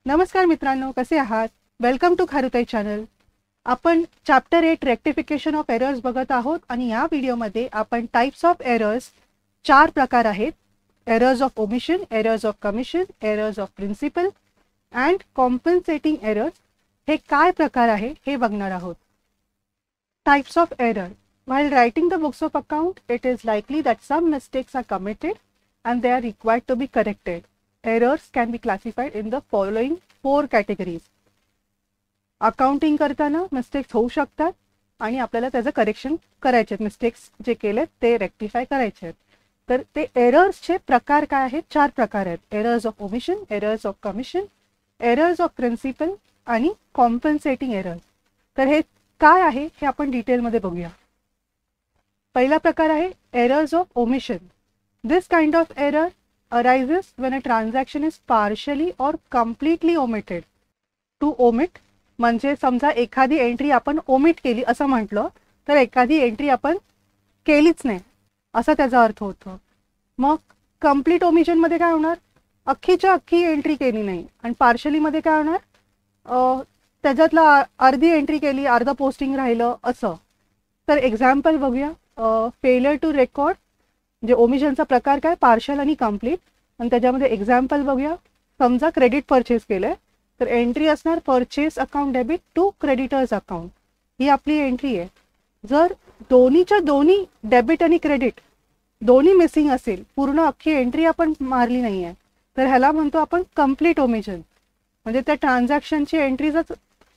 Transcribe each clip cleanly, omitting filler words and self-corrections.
नमस्कार मित्रांनो, कसे आहात? वेलकम टू खारुताई चॅनल. आपण चॅप्टर 8 रेक्टिफिकेशन ऑफ एरर्स बघत आहोत आणि या व्हिडिओमध्ये आपण टाइप्स ऑफ एरर्स 4 प्रकार आहेत. Errors of omission, errors of commission, errors of principle and compensating errors हे काय प्रकार आहे हे बघणार आहोत. Types of error. While writing the books of account, it is likely that some mistakes are committed and they are required to be corrected. Errors can be classified in the following 4 categories. Accounting करताना mistakes होऊ शकतात आणि आपल्याला त्याचं correction करायचे आहेत. Mistakes जे केलेत ते रेक्टिफाय करायचे आहेत. तर ते एरर्सचे प्रकार काय आहेत? 4 प्रकार आहेत. Errors of omission, errors of commission, errors of principle आणि कॉम्पन्सेटिंग एरर्स. तर हे काय आहे हे आपण डिटेलमध्ये बघूया. पहिला प्रकार आहे errors of omission. This kind of error arises when a transaction is partially or completely omitted. To omit म्हणजे समजा एखादी एंट्री आपण ओमिट केली असं म्हटलं तर एखादी एंट्री आपण केलीच नाही असा त्याचा अर्थ होतो. मग कंप्लीट ओमिशन मध्ये काय होणार? अख्खीच्या अख्खी एंट्री केली नाही. आणि पार्शली मध्ये काय होणार? त्याच्यातला अर्धी एंट्री केली, अर्ध पोस्टिंग राहिलं असं. तर एक्झाम्पल बघूया. फेलियर टू रेकॉर्ड म्हणजे ओमिशनचा प्रकार काय? पार्शल आणि कंप्लीट. आणि त्याच्यामध्ये एक्झाम्पल बघूया. समजा क्रेडिट परचेस केलंय तर एंट्री असणार purchase account debit to creditors account. ही आपली एंट्री आहे. जर दोन्हीच्या दोन्ही डेबिट आणि क्रेडिट दोन्ही मिसिंग असेल, पूर्ण अख्खी एंट्री आपण मारली नाही आहे, तर ह्याला म्हणतो आपण कंप्लीट ओमिशन. म्हणजे त्या ट्रान्झॅक्शनची एंट्रीजच,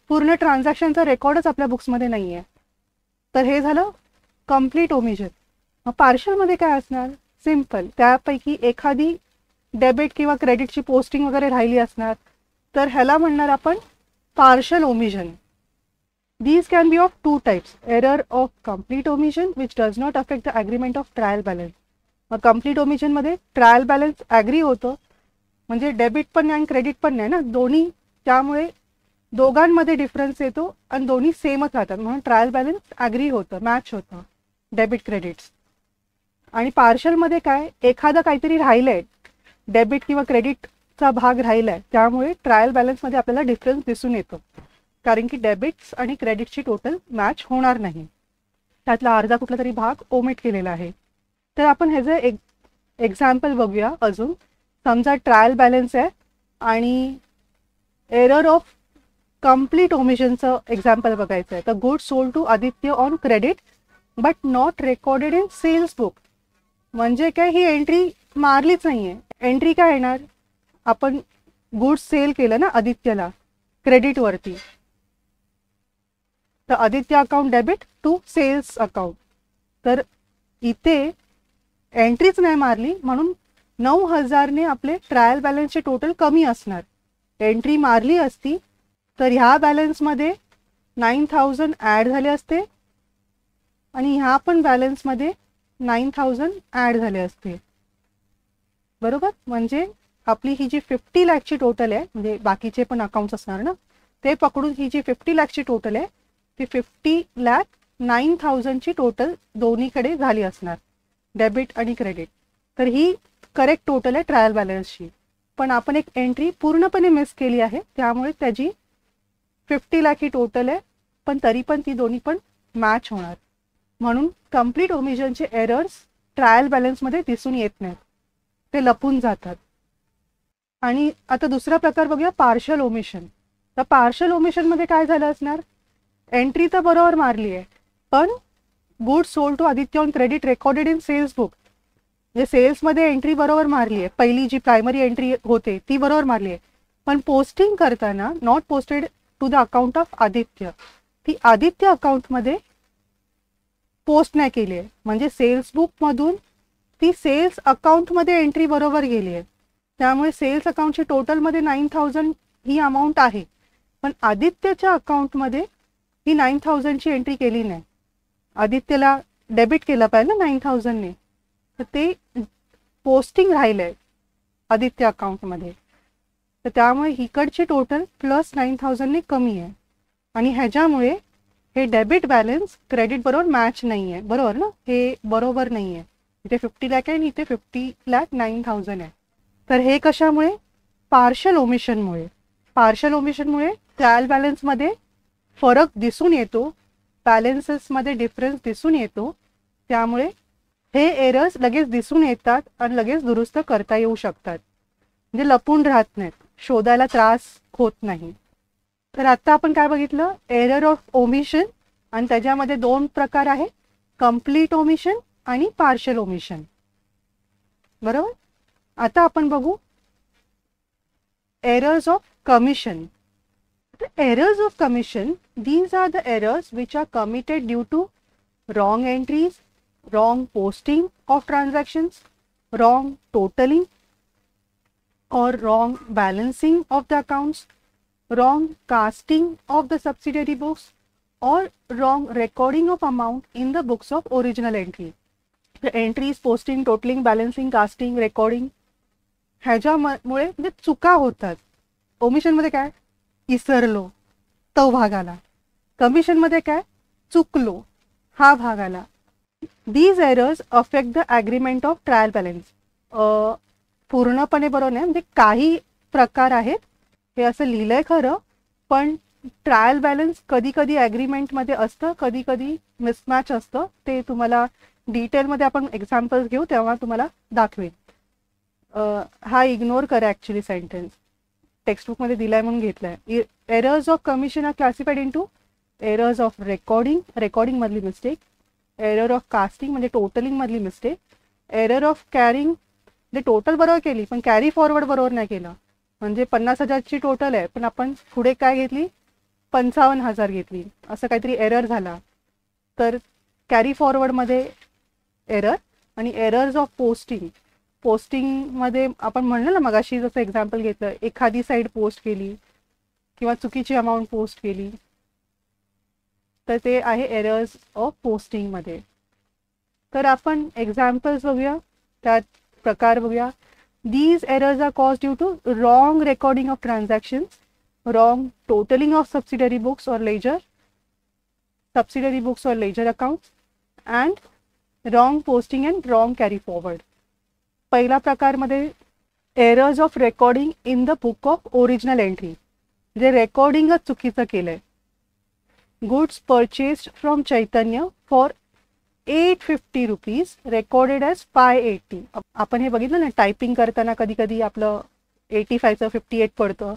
पूर्ण ट्रान्झॅक्शनचा रेकॉर्डच आपल्या बुक्समध्ये नाही आहे. तर हे झालं कंप्लीट ओमिशन. मग पार्शलमध्ये काय असणार? सिम्पल, त्यापैकी एखादी डेबिट किंवा क्रेडिटची पोस्टिंग वगैरे राहिली असणार तर ह्याला म्हणणार आपण partial omission. These can be of 2 types. Error of complete omission which does not affect the agreement of trial balance. मग कंप्लीट ओमिशनमध्ये ट्रायल बॅलन्स ॲग्री होतं, म्हणजे डेबिट पण नाही आणि क्रेडिट पण नाही ना, दोन्ही. त्यामुळे दोघांमध्ये डिफरन्स येतो आणि दोन्ही सेमच राहतात, म्हणून ट्रायल बॅलन्स ॲग्री होतं, मॅच होतं डेबिट क्रेडिट्स. आणि पार्शलमध्ये काय? एखादं काहीतरी राहिलंय, डेबिट किंवा क्रेडिटचा भाग राहिलाय, त्यामुळे ट्रायल बॅलन्समध्ये आपल्याला डिफरन्स दिसून येतो, कारण की डेबिट्स आणि क्रेडिटची टोटल मॅच होणार नाही, त्यातला अर्धा कुठला तरी भाग ओमिट केलेला आहे. तर आपण ह्याचं एक्झाम्पल बघूया अजून. समजा ट्रायल बॅलन्स आहे आणि एरर ऑफ कंप्लीट ओमिशनचं एक्झाम्पल बघायचं आहे. तर goods sold to Aditya on credit but not recorded in sales book. म्हणजे काय? ही एंट्री मारलीच नाहीये. एंट्री काय येणार? आपण गुड्स सेल केलं ना आदित्यला क्रेडिटवरती, तर Aditya account debit to sales account. तर इथे एंट्रीच नाही मारली म्हणून 9,000ने आपले ट्रायल बॅलन्सचे टोटल कमी असणार. एंट्री मारली असती तर ह्या बॅलन्समध्ये 9,000 ॲड झाले असते आणि ह्या पण बॅलन्समध्ये 9,000 ॲड झाले असते, बरोबर. म्हणजे आपली ही जी 50 लाखची टोटल आहे, म्हणजे बाकीचे पण अकाउंट्स असणार ना, ते पकडून ही जी 50 लाखची टोटल आहे ती 50 लाख 9,000ची टोटल दोन्हीकडे झाली असणार, डेबिट आणि क्रेडिट. तर ही करेक्ट टोटल आहे ट्रायल बॅलन्सची. पण आपण एक एंट्री पूर्णपणे मिस केली आहे, त्यामुळे त्याची 50 लाख ही टोटल आहे, पण तरी पण ती दोन्ही पण मॅच होणार. म्हणून कंप्लीट ओमिशनचे एरर्स ट्रायल बॅलन्समध्ये दिसून येत नाहीत, ते लपून जातात. आणि आता दुसरा प्रकार बघूया, पार्शल ओमिशन. तर पार्शल ओमिशनमध्ये काय झालं असणार? एंट्री तर बरोबर मारली आहे, पण goods sold to Aditya on credit recorded in sales book. म्हणजे सेल्समध्ये एंट्री बरोबर मारली आहे, पहिली जी प्रायमरी एंट्री होते ती बरोबर मारली आहे, पण पोस्टिंग करताना not posted to the account of Aditya, ती आदित्य अकाउंटमध्ये पोस्ट नाही केली आहे. म्हणजे सेल्स बुकमधून ती सेल्स अकाउंटमध्ये एंट्री बरोबर गेली आहे, त्यामुळे सेल्स अकाउंटची टोटलमध्ये 9,000 ही अमाऊंट आहे, पण आदित्यच्या अकाउंटमध्ये ही 9,000ची एंट्री केली नाही. आदित्यला डेबिट केलं पाहिजे ना 9,000ने, तर ते पोस्टिंग राहिलं आहे आदित्य अकाउंटमध्ये, तर त्यामुळे हिकडची टोटल प्लस 9,000ने कमी आहे. आणि ह्याच्यामुळे हे डेबिट बॅलन्स क्रेडिट बरोबर मॅच नाही आहे, बरोबर ना, हे बरोबर नाही आहे. इथे 50 लाख आहे आणि इथे 50 लाख 9,000 आहे. तर हे कशामुळे? पार्शल ओमिशनमुळे. पार्शल ओमिशनमुळे ट्रायल बॅलन्समध्ये फरक दिसून येतो, बॅलन्सेसमध्ये डिफरन्स दिसून येतो, त्यामुळे हे एरर्स लगेच दिसून येतात आणि लगेच दुरुस्त करता येऊ शकतात, म्हणजे लपून राहत नाहीत, शोधायला त्रास होत नाही. तर आता आपण काय बघितलं, एरर ऑफ ओमिशन, आणि त्याच्यामध्ये 2 प्रकार आहे, कंप्लीट ओमिशन आणि पार्शल ओमिशन. बरोबर. आता आपण बघू errors of commission. The errors of commission, these are the errors which are committed due to wrong entries, wrong posting of transactions, wrong totaling or wrong balancing of the accounts, wrong casting of the subsidiary books, or wrong recording of amount in the books of original entry. The entries, posting, totaling, balancing, casting, recording ह्याच्यामुळे म्हणजे चुका होतात. ओमिशनमध्ये काय, इसरलो तो भाग आला, कमिशनमध्ये काय, चुकलो हा भाग आला. These errors affect the agreement of trial balance. पूर्णपणे बरोबर नाही, म्हणजे काही प्रकार आहेत, हे असं लिहिलंय खरं, पण ट्रायल बॅलन्स कधी कधी ॲग्रीमेंटमध्ये असतं, कधी कधी मिसमॅच असतं. ते तुम्हाला डिटेलमध्ये आपण एक्झाम्पल्स घेऊ तेव्हा तुम्हाला दाखवेन. हा इग्नोर करा, ॲक्च्युली सेंटेन्स टेक्स्टबुकमध्ये दिलाय म्हणून घेतलाय. Errors of commission are classified into errors of recording मधली मिस्टेक, एरर ऑफ कास्टिंग म्हणजे टोटलिंग मधली मिस्टेक, एरर ऑफ कॅरिंग म्हणजे टोटल बरोबर केली पण कॅरी फॉरवर्ड बरोबर नाही केलं, म्हणजे 50,000ची टोटल आहे पण आपण पुढे काय घेतली 55,000 घेतली, असं काहीतरी एरर झाला तर कॅरी फॉरवर्डमध्ये एरर. आणि एरर्स ऑफ पोस्टिंगमध्ये आपण म्हणलं ना मगाशी जसं एक्झाम्पल घेतलं, एखादी साईड पोस्ट केली किंवा चुकीची अमाऊंट पोस्ट केली तर ते आहे एरर्स ऑफ पोस्टिंगमध्ये. तर आपण एक्झाम्पल्स बघूया, त्यात प्रकार बघूया. These errors are cause due to wrong recording of transactions, wrong totalling of subsidiary books और ledger accounts and wrong posting and wrong carry forward. पहिला प्रकारमध्ये errors of recording in the book of original entry, जे रेकॉर्डिंगच चुकीचं केलंय. Goods purchased from Chaitanya for 850 rupees recorded as 580. आपण हे बघितलं ना टायपिंग करताना कधी कधी आपलं 85चं 58 पडतं,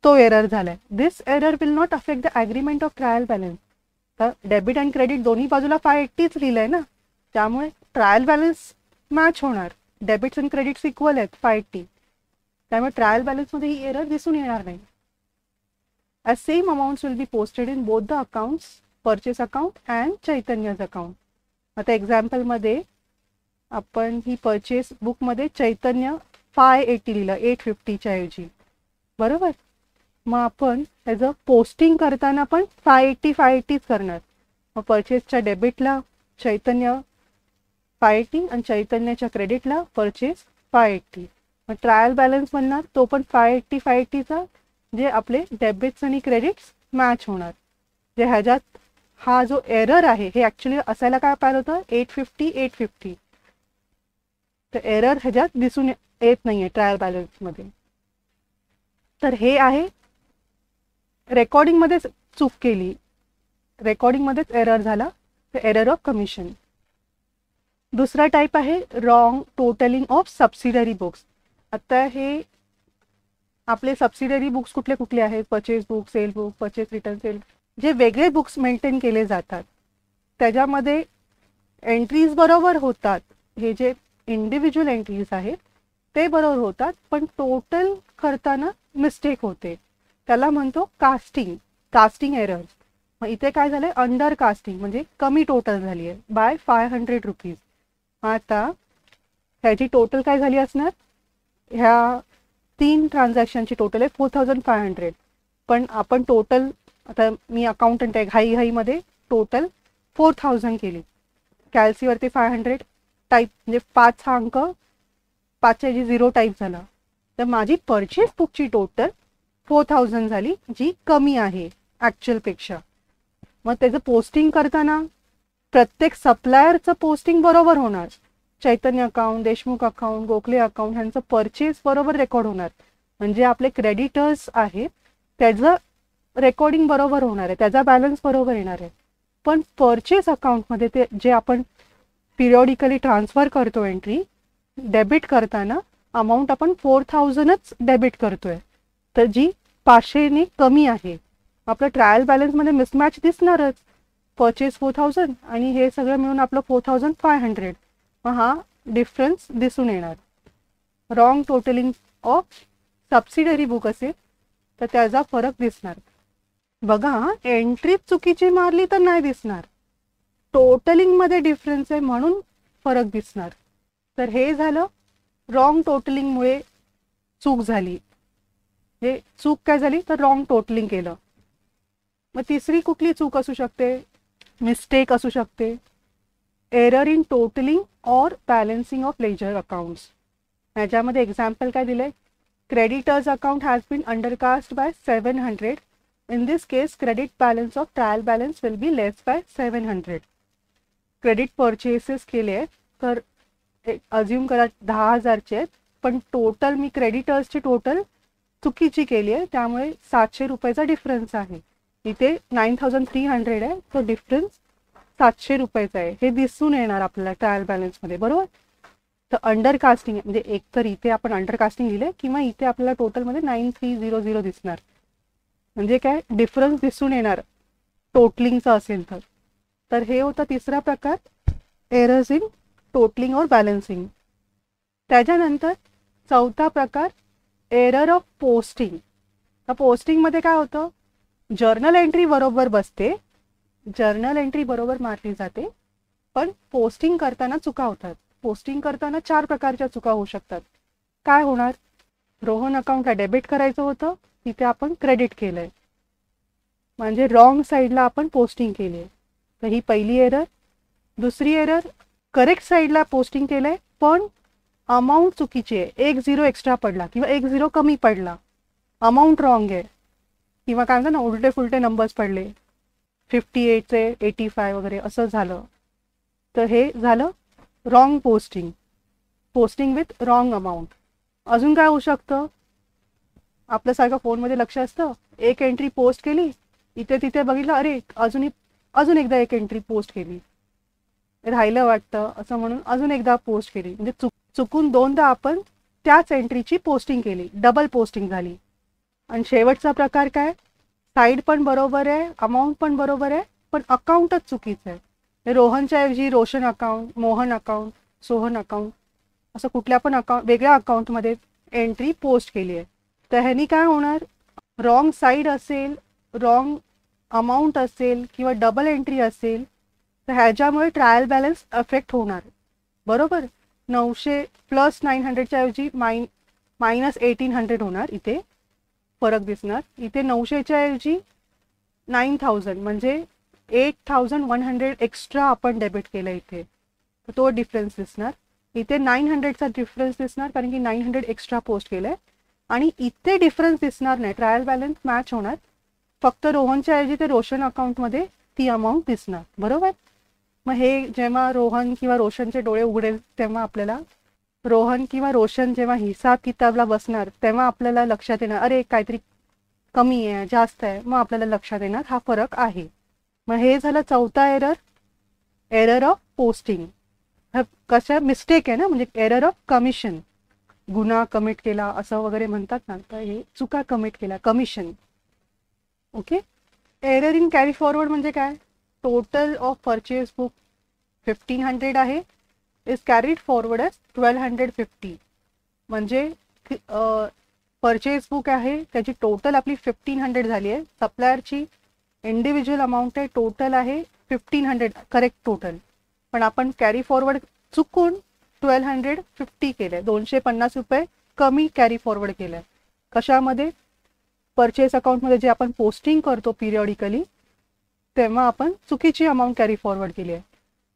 तो एरर झालाय. This error will not affect the agreement of trial balance. तर डेबिट अँड क्रेडिट दोन्ही बाजूला 580च लिहिलंय ना, त्यामुळे ट्रायल बॅलन्स मॅच होणार. डेबिट्स अँड क्रेडिट्स इक्वल आहेत 580, त्यामुळे ट्रायल बॅलन्समध्ये ही एरर दिसून येणार नाही. As same amounts will be posted in both the accounts, purchase account and चैतन्य's account. आता एक्झाम्पलमध्ये आपण ही परचेस बुकमध्ये चैतन्य 580 लिहिलं 850च्या ऐवजी, बरोबर. मग आपण त्याचं पोस्टिंग करताना पण 580च करणार. मग परचेसच्या डेबिटला चैतन्य 580 आणि चैतन्याच्या क्रेडिटला परचेस 580. मग ट्रायल बॅलन्स म्हणणार तो पण 580चा, जे आपले डेबिट्स आणि क्रेडिट्स मॅच होणार. जे ह्याच्यात हा जो एरर आहे हे ॲक्च्युली असायला काय पाहिलं होतं 850. तर एरर ह्याच्यात दिसून येत नाहीये ट्रायल बॅलन्समध्ये. तर हे आहे रेकॉर्डिंगमध्येच चूक केली, रेकॉर्डिंगमध्येच एरर झाला, तर एरर ऑफ कमिशन. दुसरा टाईप आहे wrong totalling of subsidiary books. आता हे आपले सबसिडरी बुक्स कुठले कुठले आहेत, purchase book, sale book, purchase return sale, जे वेगळे बुक्स मेंटेन केले जातात त्याच्यामध्ये एंट्रीज बरोबर होतात. हे जे इंडिव्हिज्युअल एंट्रीज आहेत ते बरोबर होतात पण टोटल करताना मिस्टेक होते, त्याला म्हणतो कास्टिंग एरर. मग इथे काय झालंय अंडर कास्टिंग म्हणजे कमी टोटल झाली आहे बाय 500 रुपीज. आता ह्याची टोटल काय झाली असणार, ह्या 3 ट्रान्झॅक्शनची टोटल आहे 4500, पण आपण टोटल आता मी अकाउंटंट आहे घाईमध्ये टोटल 4000 केली. कॅल्सीवरती 500 टाईप म्हणजे 5 हा अंक 5च्या ऐवजी 0 टाईप झाला, तर माझी परचेस बुकची टोटल 4000 झाली, जी कमी आहे ॲक्च्युअलपेक्षा. मग त्याचं पोस्टिंग करताना प्रत्येक सप्लायरचं पोस्टिंग बरोबर होणार. Chaitanya account, Deshmukh account, Gokhale account ह्यांचं परचेस बरोबर रेकॉर्ड होणार. म्हणजे आपले क्रेडिटर्स आहेत त्याचं रेकॉर्डिंग बरोबर होणार आहे, त्याचा बॅलन्स बरोबर येणार आहे. पण परचेस अकाउंटमध्ये ते जे आपण पिरियॉडिकली ट्रान्सफर करतो एंट्री डेबिट करताना अमाऊंट आपण 4000च डेबिट करतोय, तर जी 500ने कमी आहे. आपलं ट्रायल बॅलन्समध्ये मिसमॅच दिसणारच. परचेस 4000 आणि हे सगळं मिळून आपलं 4500. मग हा डिफरन्स दिसून येणार. Wrong totalling of subsidiary book असेल तर त्याचा फरक दिसणार. बघा एंट्री चुकीची मारली तर नाही दिसणार, टोटलिंगमध्ये डिफरन्स आहे म्हणून फरक दिसणार. तर हे झालं रॉंग टोटलिंगमुळे चूक झाली. हे चूक काय झाली तर रॉंग टोटलिंग केलं. मग तिसरी कुठली चूक असू शकते, मिस्टेक असू शकते, error in totalling or balancing of ledger accounts. ह्याच्यामध्ये एक्झाम्पल काय दिलंय, creditors account has been undercast by 700. In this case credit balance of trial balance will be less by 700. Credit purchases केले आहेत तर अज्युम करा 10,000चे आहेत, पण टोटल मी क्रेडिटर्सची total चुकीची केली आहे, त्यामुळे 700 रुपयाचा डिफरन्स आहे. इथे 9300 आहे, तो डिफरन्स 700 रुपयाचा आहे. हे दिसून येणार आपल्याला ट्रायल बॅलन्समध्ये, बरोबर. तर अंडरकास्टिंग म्हणजे एक तर इथे आपण अंडरकास्टिंग लिहिले किंवा इथे आपल्याला टोटलमध्ये 9300 दिसणार. म्हणजे काय डिफरन्स दिसून येणार टोटलिंगचं असेल तर. तर हे होतं तिसरा प्रकार, एरर्स इन टोटलिंग और बॅलन्सिंग. त्याच्यानंतर चौथा प्रकार, एरर ऑफ पोस्टिंग. तर पोस्टिंगमध्ये काय होतं, जर्नल एंट्री बरोबर बसते, जर्नल एंट्री बरोबर मारली जाते, पण पोस्टिंग करताना चुका होतात. पोस्टिंग करताना 4 प्रकारच्या चुका होऊ शकतात. काय होणार, रोहन अकाउंटला डेबिट करायचं होतं, तिथे आपण क्रेडिट केलंय, म्हणजे रॉंग साईडला आपण पोस्टिंग केली आहे. तर ही पहिली एरर. दुसरी एरर, करेक्ट साईडला पोस्टिंग केलंय पण अमाऊंट चुकीची आहे, 1 0 एक्स्ट्रा पडला किंवा 1 0 कमी पडला, अमाऊंट रॉंग आहे, किंवा काय म्हणतात ना उलटे फुलटे नंबर्स पडले, 58चे 85 वगैरे असं झालं. तर हे झालं wrong posting, posting with wrong amount. अजून काय होऊ शकतं, आपल्यासारखं फोनमध्ये लक्ष असतं, एक एंट्री पोस्ट केली, इथे तिथे बघितलं, अरे अजून एकदा एक एंट्री पोस्ट केली, राहिलं वाटतं असं म्हणून अजून एकदा पोस्ट केली, म्हणजे चुकून 2दा आपण त्याच एंट्रीची पोस्टिंग केली, डबल पोस्टिंग झाली. आणि शेवटचा प्रकार काय, साईड पण बरोबर आहे, अमाऊंट पण बरोबर आहे, पण अकाउंटच चुकीचं आहे. रोहनच्या ऐवजी Roshan account, Mohan account, Sohan account असं कुठल्या पण वेगळ्या अकाउंटमध्ये एंट्री पोस्ट केली आहे. तर ह्यानी काय होणार, रॉंग साईड असेल, रॉंग अमाऊंट असेल किंवा डबल एंट्री असेल तर ह्याच्यामुळे ट्रायल बॅलन्स अफेक्ट होणार, बरोबर. 900 प्लस 900च्या ऐवजी मायनस 1800 होणार, इथे फरक दिसणार. इथे 900च्या ऐवजी 9000 म्हणजे 8100 एक्स्ट्रा आपण डेबिट केलं इथे, तर तो डिफरन्स दिसणार. इथे 900चा डिफरन्स दिसणार कारण की 900 एक्स्ट्रा पोस्ट केलं आहे. आणि इथे डिफरन्स दिसणार नाही, ट्रायल बॅलन्स मॅच होणार, फक्त रोहनच्या ऐवजी ते रोशन अकाउंटमध्ये ती अमाऊंट दिसणार, बरोबर. मग हे जेव्हा रोहन किंवा रोशनचे डोळे उघडेल तेव्हा आपल्याला, रोहन किंवा रोशन जेव्हा हिसाब किताबला बसणार तेव्हा आपल्याला लक्षात येणार, अरे काहीतरी कमी आहे जास्त आहे, मग आपल्याला लक्षात येणार हा फरक आहे. मग हे झालं चौथा एरर, एरर ऑफ पोस्टिंग. कशा मिस्टेक आहे ना, म्हणजे एरर ऑफ कमिशन, गुन्हा कमिट केला असं वगैरे म्हणतात ना, तर हे चुका कमिट केला, commission. Okay. Error in carry forward म्हणजे काय, टोटल ऑफ परचेस बुक 1500 आहे, इज कॅरीड फॉरवर्ड एज 1250. म्हणजे परचेस बुक आहे त्याची टोटल आपली 1500 झाली आहे, सप्लायरची इंडिव्हिज्युअल अमाऊंट आहे टोटल आहे 1500 करेक्ट टोटल, पण आपण कॅरी फॉरवर्ड चुकून 1250 केलंय, 250 रुपये कमी कॅरी फॉरवर्ड केलंय. कशामध्ये, परचेस अकाउंटमध्ये जे आपण पोस्टिंग करतो पिरियॉडिकली तेव्हा आपण चुकीची अमाऊंट कॅरी फॉरवर्ड केली आहे.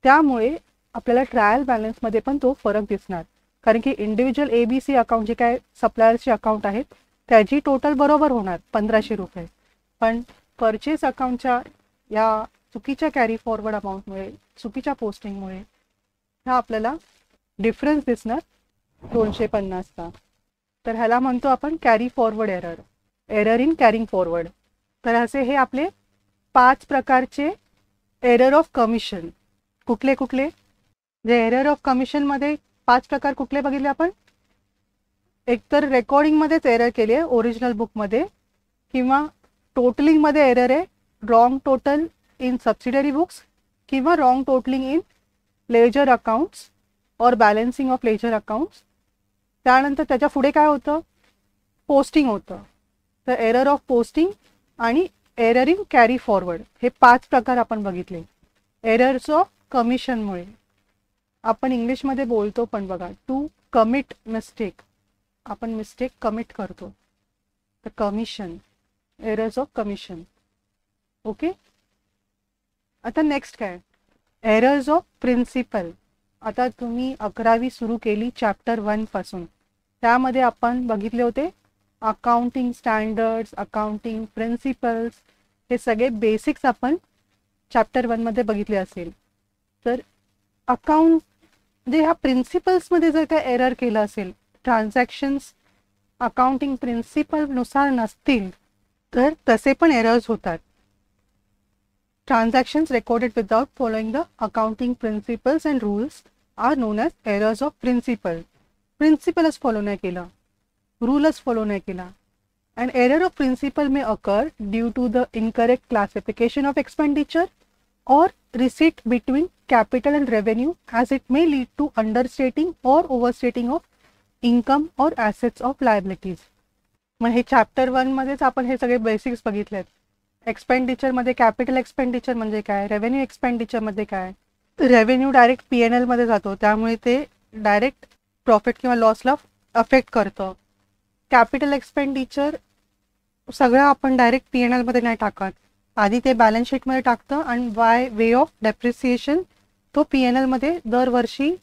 त्यामुळे आपल्याला ट्रायल बॅलन्समध्ये पण तो फरक दिसणार, कारण की इंडिव्हिज्युअल ABC अकाउंट जे काय सप्लायर्सचे अकाउंट आहेत त्याची टोटल बरोबर होणार 1500 रुपये, पण परचेस अकाउंटच्या या चुकीच्या कॅरी फॉरवर्ड अमाऊंटमुळे, चुकीच्या पोस्टिंगमुळे हा आपल्याला डिफरन्स दिसणार 250चा. तर ह्याला म्हणतो आपण carry forward error, error in carrying forward. तर असे हे आपले 5 प्रकारचे एरर ऑफ कमिशन. कुठले कुठले? जे एरर ऑफ कमिशनमध्ये 5 प्रकार कुठले बघितले आपण? एकतर रेकॉर्डिंगमध्येच एरर केली आहे ओरिजिनल बुकमध्ये, किंवा टोटलिंगमध्ये एरर आहे, wrong total in subsidiary books, किंवा wrong totalling in ledger accounts और बॅलन्सिंग ऑफ लेजर अकाउंट्स. त्यानंतर त्याच्या पुढे काय होतं? पोस्टिंग होतं. तर एरर ऑफ पोस्टिंग आणि एरर इन कॅरी फॉरवर्ड हे 5 प्रकार आपण बघितले एरर्स ऑफ कमिशनमुळे. आपण इंग्लिशमध्ये बोलतो पण बघा, टू कमिट मिस्टेक, आपण मिस्टेक कमिट करतो. तर commission, errors of commission. Okay. आता नेक्स्ट काय? Errors of principle. आता तुम्ही 11वी सुरू केली चॅप्टर 1 पासून, त्यामध्ये आपण बघितले होते अकाउंटिंग स्टँडर्ड्स, अकाउंटिंग प्रिन्सिपल्स, हे सगळे बेसिक्स आपण चॅप्टर 1 मध्ये बघितले असेल. तर अकाउंट म्हणजे ह्या प्रिन्सिपल्समध्ये जर काय एरर केलं असेल, ट्रान्झॅक्शन्स अकाउंटिंग प्रिन्सिपलनुसार नसतील तर तसे पण एरर्स होतात. Transactions recorded without following the accounting principles and rules are known as errors of principle. प्रिन्सिपलच फॉलो नाही केला, रूलच फॉलो नाही केला. An error of principle may occur due to the incorrect classification of expenditure or receipt between capital and revenue, as it may lead to understating or overstating of income or assets of liabilities. मग हे chapter 1 मध्येच आपण हे सगळे basics बघितलेत. एक्सपेंडिचरमध्ये capital expenditure म्हणजे काय, revenue एक्सपेंडिचरमध्ये काय. रेव्हेन्यू डायरेक्ट PNL मध्ये जातो, त्यामुळे ते डायरेक्ट प्रॉफिट किंवा लॉसला अफेक्ट करतं. कॅपिटल एक्सपेंडिचर सगळं आपण डायरेक्ट PNL मध्ये नाही टाकत, आधी ते बॅलन्स शीटमध्ये टाकतं आणि बाय वे ऑफ डेप्रिसिएशन तो PNL मध्ये दरवर्षी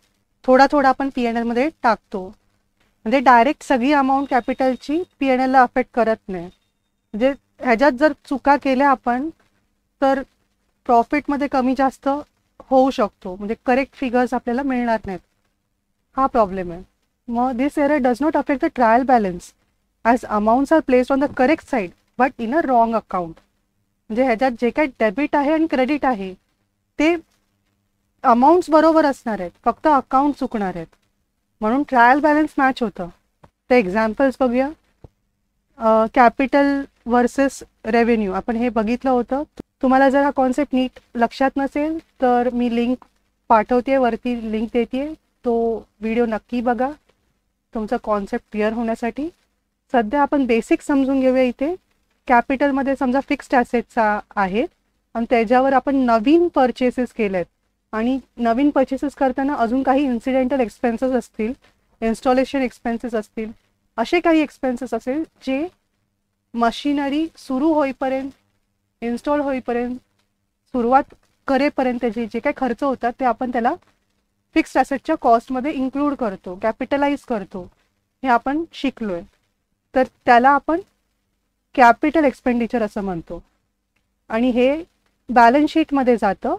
थोडा थोडा आपण PNL मध्ये टाकतो. म्हणजे डायरेक्ट सगळी अमाऊंट कॅपिटलची PNL ला अफेक्ट करत नाही. म्हणजे ह्याच्यात जर चुका केल्या आपण तर प्रॉफिटमध्ये कमी जास्त होऊ शकतो, म्हणजे करेक्ट फिगर्स आपल्याला मिळणार नाहीत. हा प्रॉब्लेम आहे. मग this error does not affect the trial balance as amounts are placed on the correct side but in a wrong account. म्हणजे ह्याच्यात जे काही डेबिट आहे आणि क्रेडिट आहे ते अमाऊंट्स बरोबर असणार आहेत, फक्त अकाउंट चुकणार आहेत, म्हणून ट्रायल बॅलन्स मॅच होतं. ते एक्झाम्पल्स बघूया. कॅपिटल वर्सेस रेव्हेन्यू आपण हे बघितलं होतं. तुम्हाला जर हा कॉन्सेप्ट नीट लक्षात नसेल तर मी लिंक पाठवते, वरती लिंक देते, तो व्हिडिओ नक्की बघा तुमचा कॉन्सेप्ट क्लिअर होण्यासाठी. सध्या आपण बेसिक समजून घेऊया. इथे कॅपिटलमध्ये समजा फिक्स्ड ॲसेट्स आहेत आणि त्याच्यावर आपण नवीन परचेसेस केलेत आणि नवीन परचेसेस करताना अजून काही इन्सिडेंटल एक्सपेन्सेस असतील, इन्स्टॉलेशन एक्सपेन्सेस असतील, असे काही एक्सपेन्सेस असेल जे मशिनरी सुरू होईपर्यंत, इन्स्टॉल होईपर्यंत, सुरुवात करेपर्यंत जे काही खर्च होतात ते आपण त्याला फिक्स्ड ॲसेटच्या कॉस्टमध्ये इन्क्लूड करतो, कॅपिटलाइज करतो. हे आपण शिकलोय. तर त्याला आपण कॅपिटल एक्सपेंडिचर असं म्हणतो आणि हे बॅलन्स शीटमध्ये जातं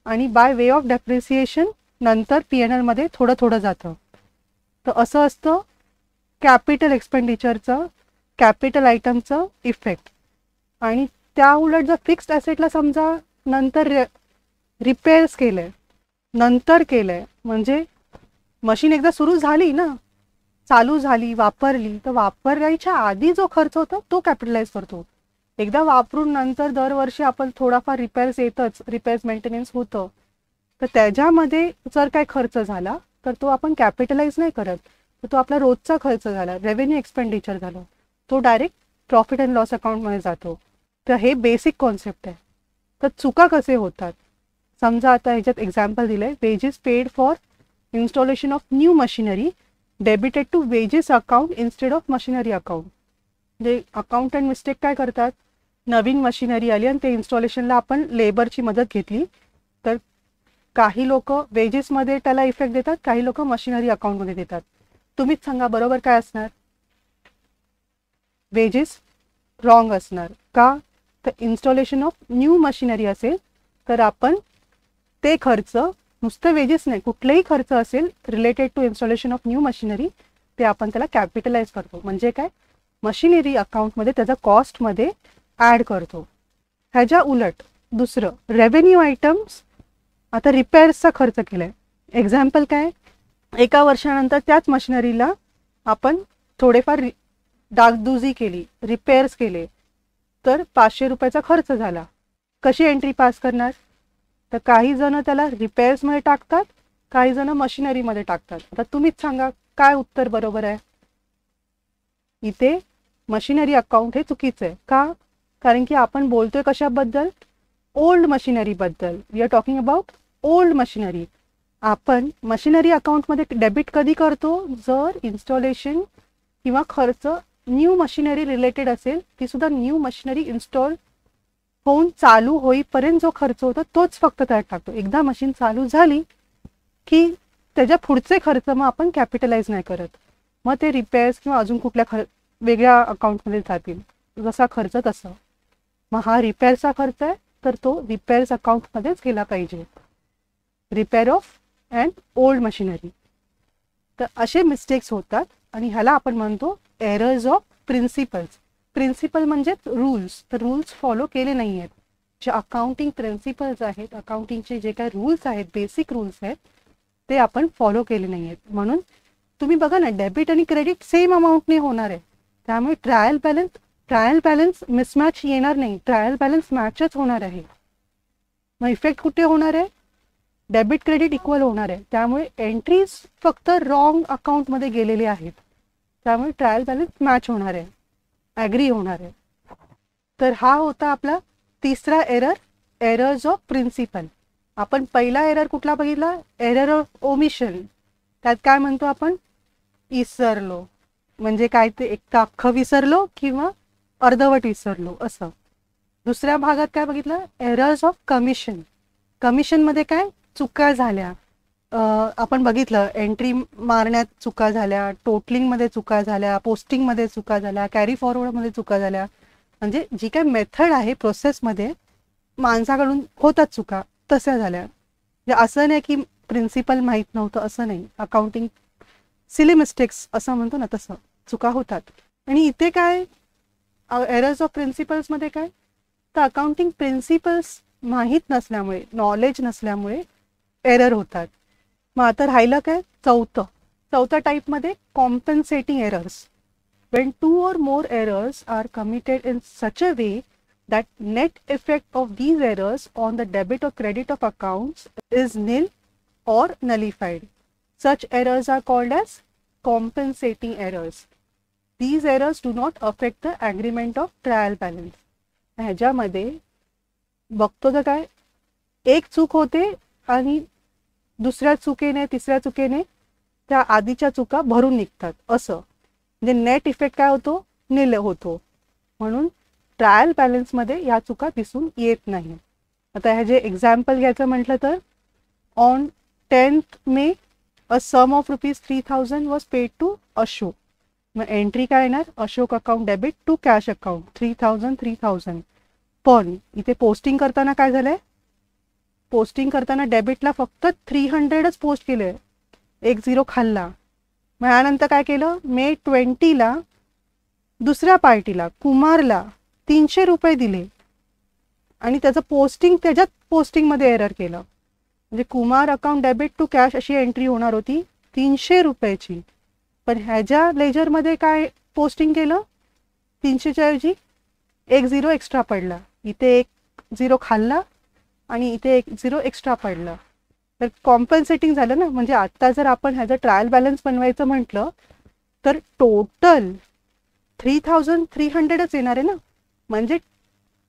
आणि बाय वे ऑफ डेप्रिसिएशन नंतर PNL मध्ये थोडं थोडं जातं. तर असं असतं कॅपिटल एक्सपेंडिचरचं, कॅपिटल आयटमचं इफेक्ट. आणि त्या उलट जर फिक्स्ड ॲसेटला समजा नंतर रिपेअर्स केले, नंतर केलंय, म्हणजे मशीन एकदा सुरू झाली ना, चालू झाली, वापरली, तर वापरायच्या आधी जो खर्च होता तो कॅपिटलाइज करतो. एकदा वापरून नंतर दरवर्षी आपण थोडाफार रिपेअर्स येतच, रिपेअर्स मेंटेनन्स होतं, तर त्याच्यामध्ये जर काय खर्च झाला तर तो आपण कॅपिटलाइज नाही करत, तर तो आपला रोजचा खर्च झाला, रेव्हेन्यू एक्सपेंडिचर झाला, तो डायरेक्ट प्रॉफिट अँड लॉस अकाउंटमध्ये जातो. तर हे बेसिक कॉन्सेप्ट आहे. तर चुका कसे होतात समजा आता ह्याच्यात एक्झाम्पल दिलंय, wages paid for installation of new machinery debited to wages account instead of machinery account. म्हणजे अकाउंटंट मिस्टेक काय करतात, नवीन मशिनरी आली आणि ते इन्स्टॉलेशनला आपण लेबरची मदत घेतली, तर काही लोक वेजेसमध्ये त्याला इफेक्ट देतात, काही लोक मशिनरी अकाउंटमध्ये देतात. तुम्हीच सांगा बरोबर काय असणार? वेजेस रॉंग असणार का? तर इन्स्टॉलेशन ऑफ न्यू मशिनरी असेल तर आपण ते खर्च, नुसतं वेजेस नाही, कुठलेही खर्च असेल related to installation of new machinery, ते आपण त्याला कॅपिटलाइज करतो. म्हणजे काय, मशिनरी अकाउंटमध्ये त्याचा कॉस्टमध्ये ॲड करतो. ह्याच्या उलट दुसरं रेव्हेन्यू आयटम्स, आता रिपेअर्सचा खर्च केलाय. एक्झाम्पल काय, एका वर्षानंतर त्याच मशिनरीला आपण थोडेफार डागडुजी केली, रिपेअर्स केले, तर 500 रुपयाचा खर्च झाला. कशी एंट्री पास करणार, तर काही जण त्याला रिपेअर्समध्ये टाकतात, काही जण मशिनरीमध्ये टाकतात. आता तुम्हीच सांगा काय उत्तर बरोबर आहे. इथे मशिनरी अकाउंट हे चुकीचं आहे. का, कारण की आपण बोलतोय कशाबद्दल, ओल्ड मशिनरीबद्दल. We are talking about old machinery. आपण मशिनरी अकाउंटमध्ये डेबिट कधी करतो, जर इन्स्टॉलेशन किंवा खर्च न्यू मशिनरी रिलेटेड असेल, ती सुद्धा न्यू मशिनरी इन्स्टॉल होऊन चालू होईपर्यंत जो खर्च होतो तोच फक्त त्यात टाकतो. एकदा मशीन चालू झाली की त्याच्या पुढचे खर्च मग आपण कॅपिटलाइज नाही करत. मग ते रिपेअर्स किंवा अजून कुठल्या वेगळ्या अकाउंटमध्ये जातील, जसा खर्च तसं. मग हा रिपेअरचा खर्च आहे, तर तो रिपेअर्स अकाउंटमध्येच गेला पाहिजे. Repair of and old machinery. तर असे मिस्टेक्स होतात आणि ह्याला आपण म्हणतो एरर्स ऑफ प्रिन्सिपल्स. प्रिन्सिपल म्हणजे रूल्स. तर रूल्स फॉलो केले नाही आहेत. जे अकाउंटिंग प्रिन्सिपल्स आहेत, अकाउंटिंगचे जे काही रूल्स आहेत, बेसिक रूल्स आहेत, ते आपण फॉलो केले नाही आहेत. म्हणून तुम्ही बघा ना, डेबिट आणि क्रेडिट सेम अमाऊंटने होणार आहे. त्यामुळे ट्रायल बॅलन्स मिसमॅच येणार नाही, ट्रायल बॅलन्स मॅचच होणार आहे. मग इफेक्ट कुठे होणार आहे, डेबिट क्रेडिट इक्वल होणार आहे. त्यामुळे एंट्रीज फक्त रॉंग अकाउंटमध्ये गेलेले आहेत. त्यामुळे ट्रायल बॅलन्स मॅच होणार आहे, ॲग्री होणार आहे. तर हा होता आपला तिसरा एरर, एरर्स ऑफ प्रिन्सिपल. आपण पहिला एरर कुठला बघितला, एरर ऑफ ओमिशन. त्यात काय म्हणतो आपण, विसरलो. म्हणजे काय, ते एक तर अख्खं विसरलो किंवा अर्धवट विसरलो असं. दुसऱ्या भागात काय बघितलं, एरर्स ऑफ कमिशन. कमिशनमध्ये काय चुका झाल्या, आपण बघितलं एंट्री मारण्यात चुका झाल्या, टोटलिंगमध्ये चुका झाल्या, पोस्टिंगमध्ये चुका झाल्या, कॅरी फॉरवर्डमध्ये चुका झाल्या. म्हणजे जी काय मेथड आहे प्रोसेसमध्ये माणसाकडून होतात चुका, तशा झाल्या. म्हणजे असं नाही की प्रिन्सिपल माहीत नव्हतं, असं नाही. अकाउंटिंग सिली मिस्टेक्स असं म्हणतो ना, तसं चुका होतात. आणि इथे काय एरर्स ऑफ प्रिन्सिपल्समध्ये काय, तर अकाउंटिंग प्रिन्सिपल्स माहीत नसल्यामुळे, नॉलेज नसल्यामुळे एरर होतात. मग आता राहिलं काय, चौथ्या टाईपमध्ये कॉम्पन्सेटिंग errors. when 2 or more errors are committed in such a way that net effect of these errors on the debit or credit of accounts is nil or nullified. Such errors are called as compensating errors. These errors do not affect the agreement of trial balance. ह्याच्यामध्ये बघतो तर काय, एक चूक होते आणि दुसऱ्या चुकीने, तिसऱ्या चुकीने त्या आधीच्या चुका भरून निघतात असं. म्हणजे नेट इफेक्ट काय होतो, निल होतो. म्हणून ट्रायल बॅलन्समध्ये या चुका दिसून येत नाही. आता ह्याचे एक्झाम्पल घ्यायचं म्हटलं तर, on 10th May a sum of ₹3000 was paid to Ashok. मग एंट्री काय येणार, Ashok account debit to cash account 3000. पण इथे पोस्टिंग करताना काय झालंय, पोस्टिंग करताना डेबिटला फक्त 300च पोस्ट केले, 1 0 खाल्ला. मग यानंतर काय केलं, May 20ला दुसऱ्या पार्टीला कुमारला 300 रुपये दिले आणि त्याचं त्याच्यात पोस्टिंगमध्ये एरर केलं. म्हणजे Kumar account debit to cash अशी एंट्री होणार होती 300 रुपयाची, पण ह्याच्या लेजरमध्ये काय पोस्टिंग केलं, 300च्या ऐवजी 1 0 एक्स्ट्रा पडला. इथे 1 0 खाल्ला आणि इथे 1 0 एक्स्ट्रा पडला. तर कॉम्पन्सेटिंग झालं ना. म्हणजे आता जर आपण ह्याचं ट्रायल बॅलन्स बनवायचं म्हटलं तर टोटल 3300च येणार आहे ना. म्हणजे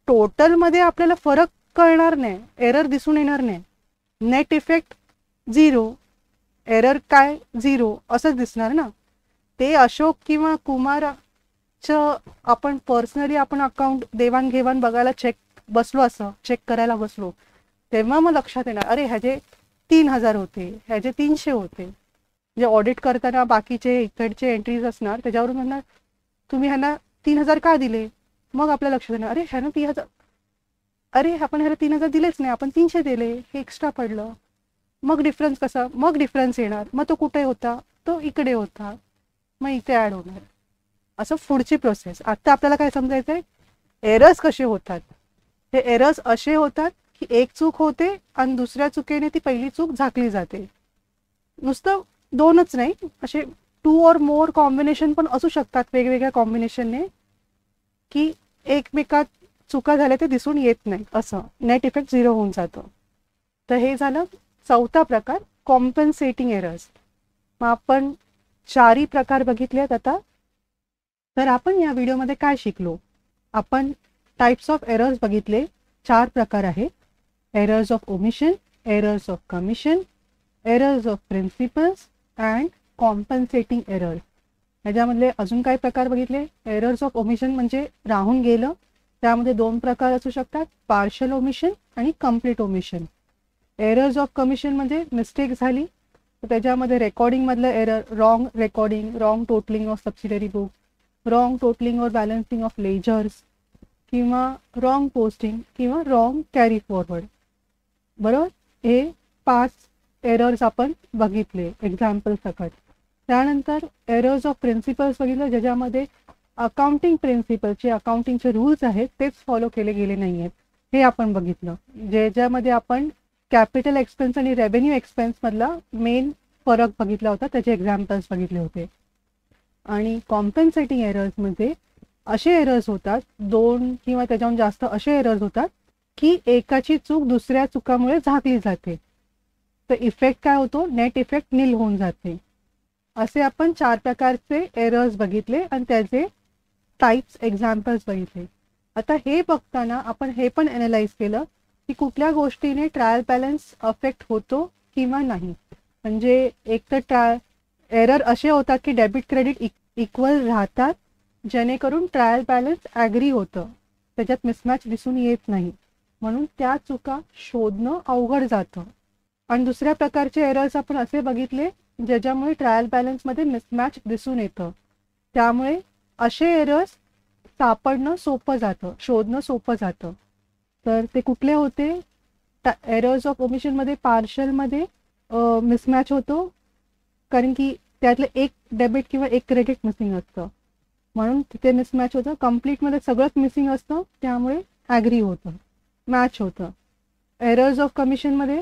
टोटलमध्ये आपल्याला फरक कळणार नाही, एरर दिसून येणार नाही. नेट इफेक्ट 0, एरर काय 0 असंच दिसणार ना. ते अशोक किंवा कुमारचं आपण पर्सनली आपण अकाउंट देवाणघेवाण बघायला चेक करायला बसलो तेव्हा मग लक्षात येणार, अरे ह्याचे 3000 होते, ह्याचे 300 होते. म्हणजे ऑडिट करताना बाकीचे इकडचे एंट्रीज असणार, त्याच्यावरून म्हणणार तुम्ही ह्यांना 3000 का दिले. मग आपल्या लक्षात येणार, अरे ह्यानं 3000, अरे आपण ह्याला 3000 दिलेच नाही, आपण 300 दिले, हे एक्स्ट्रा पडलं. मग डिफरन्स कसा, मग डिफरन्स येणार. मग तो कुठे होता, तो इकडे होता. मग इथे ॲड होणार. असं पुढची प्रोसेस. आता आपल्याला काय समजायचं आहे, एरर्स कसे होतात. हे एरर्स असे होतात की एक चूक होते आणि दुसऱ्या चुकीने ती पहिली चूक झाकली जाते. नुसतं दोनच नाही, असे 2 और मोर कॉम्बिनेशन पण असू शकतात वेगवेगळ्या कॉम्बिनेशनने, की एकमेकात चुका झाल्या ते दिसून येत नाही, असं नेट इफेक्ट 0 होऊन जातं. तर हे झालं चौथा प्रकार, कॉम्पन्सेटिंग एरर्स. मग आपण 4 प्रकार बघितलेत आता. तर आपण या व्हिडिओमध्ये काय शिकलो, आपण टाइप्स ऑफ एरर्स बघितले. 4 प्रकार आहेत. Errors of omission, errors of commission, errors of principles and compensating errors. ह्याच्यामधले अजून काय प्रकार बघितले. एरर्स ऑफ ओमिशन म्हणजे राहून गेलं, त्यामध्ये 2 प्रकार असू शकतात, पार्शल ओमिशन आणि complete omission. Errors of commission म्हणजे मिस्टेक झाली तर त्याच्यामध्ये रेकॉर्डिंगमधलं error, wrong recording, wrong totalling of subsidiary book, wrong totalling और बॅलन्सिंग ऑफ लेजर्स, किंवा रॉंग पोस्टिंग किंवा रॉंग कॅरी फॉरवर्ड. बरोबर, हे 5 एरर्स आपण बघितले एक्झाम्पल सकट. त्यानंतर एरर्स ऑफ प्रिन्सिपल्स बघितलं, ज्याच्यामध्ये अकाउंटिंग प्रिन्सिपलचे, अकाउंटिंगचे रूल्स आहेत तेच फॉलो केले गेले नाही आहेत, हे आपण बघितलं. ज्याच्यामध्ये आपण कॅपिटल एक्सपेन्स आणि रेव्हेन्यू एक्सपेन्समधला मेन फरक बघितला होता, त्याचे एक्झाम्पल्स बघितले होते. आणि कॉम्पन्सेटिंग एरर्समध्ये असे एरर्स होतात, 2 किंवा त्याच्याहून जास्त असे एरर्स होतात की एकाची चूक दुसऱ्या चुकामुळे झाकली जाते. तर इफेक्ट काय होतो, नेट इफेक्ट नील होऊन जाते. असे आपण 4 प्रकारचे एरर्स बघितले आणि त्याचे टाइप्स, एक्झाम्पल्स बघितले. आता हे बघताना आपण हे पण एनालाइज केलं की कुठल्या गोष्टीने ट्रायल बॅलन्स अफेक्ट होतो किंवा नाही. म्हणजे एक तर एरर असे होतात की डेबिट क्रेडिट इक्वल राहतात, जेणेकरून ट्रायल बॅलन्स ॲग्री होतं, त्याच्यात मिसमॅच दिसून येत नाही, म्हणून त्या चुका शोधणं अवघड जातं. आणि दुसऱ्या प्रकारचे एरर्स आपण असे बघितले ज्याच्यामुळे ट्रायल बॅलन्समध्ये मिसमॅच दिसून येतं, त्यामुळे असे एरर्स सापडणं सोपं जातं, शोधणं सोपं जातं. तर ते कुठले होते. एरर्स ऑफ ओमिशनमध्ये पार्शलमध्ये मिसमॅच होतो, कारण की त्यातलं एक डेबिट किंवा एक क्रेडिट मिसिंग असतं, म्हणून तिथे मिसमॅच होतं. कम्प्लीटमध्ये सगळंच मिसिंग असतं, त्यामुळे ॲग्री होतं, मॅच होतं. एरर्स ऑफ कमिशनमध्ये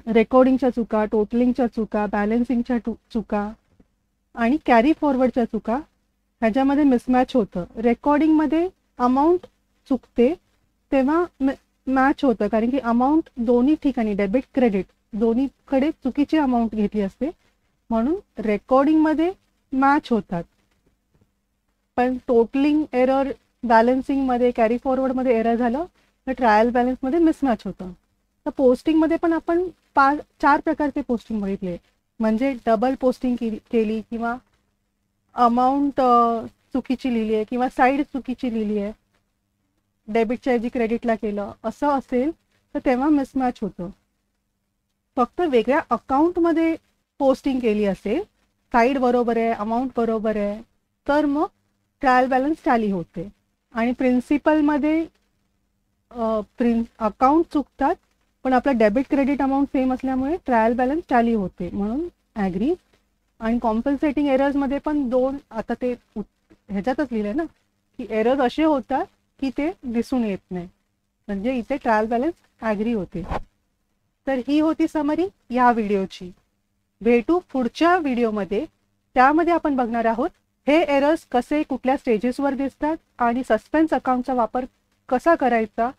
रेकॉर्डिंगच्या चुका, टोटलिंगच्या चुका, बॅलन्सिंगच्या चुका आणि कॅरी फॉरवर्डच्या चुका, ह्याच्यामध्ये मिसमॅच होतं. रेकॉर्डिंगमध्ये अमाऊंट चुकते तेव्हा मॅच होतं, कारण की अमाऊंट दोन्ही ठिकाणी, डेबिट क्रेडिट दोन्हीकडे चुकीची अमाऊंट घेतली असते, म्हणून रेकॉर्डिंगमध्ये मॅच होतात. पण टोटलिंग एरर, बॅलन्सिंगमध्ये, कॅरी फॉरवर्डमध्ये एरर झालं तर ट्रायल बॅलन्समध्ये मिसमॅच होतं. तर पोस्टिंगमध्ये पण आपण 4 प्रकारचे पोस्टिंग बघितले, म्हणजे डबल पोस्टिंग केली किंवा अमाऊंट चुकीची लिहिली आहे किंवा साईड चुकीची लिहिली आहे, डेबिटच्या ऐवजी क्रेडिटला केलं, असं असेल तर तेव्हा मिसमॅच होतं. फक्त वेगळ्या अकाउंटमध्ये पोस्टिंग केली असेल, साईड बरोबर आहे, अमाऊंट बरोबर आहे, तर मग ट्रायल बॅलन्स टॅली होते. आणि प्रिन्सिपलमध्ये अकाउंट चुकतात पण आपलं डेबिट क्रेडिट अमाऊंट सेम असल्यामुळे ट्रायल बॅलन्स टॅली होते, म्हणून ॲग्री. आणि कॉम्पन्सेटिंग एरर्समध्ये पण 2, आता ते ह्याच्यातच लिहिलं आहे ना की एरर्स असे होतात की ते दिसून येत नाही, म्हणजे इथे ट्रायल बॅलन्स ॲग्री होते. तर ही होती समरी या व्हिडिओची. भेटू पुढच्या व्हिडिओमध्ये, त्यामध्ये आपण बघणार आहोत हे एरर्स कसे कुठल्या स्टेजेसवर दिसतात आणि सस्पेन्स अकाउंटचा वापर कसा करायचा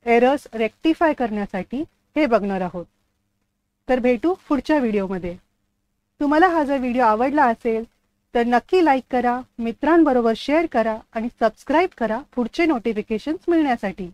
एरर्स रेक्टिफाय करण्यासाठी, हे बघणार आहोत. तर भेटू पुढच्या व्हिडिओमध्ये. तुम्हाला हा जर व्हिडिओ आवडला असेल तर नक्की लाईक करा, मित्रांबरोबर शेअर करा आणि सबस्क्राईब करा पुढचे नोटिफिकेशन्स मिळण्यासाठी.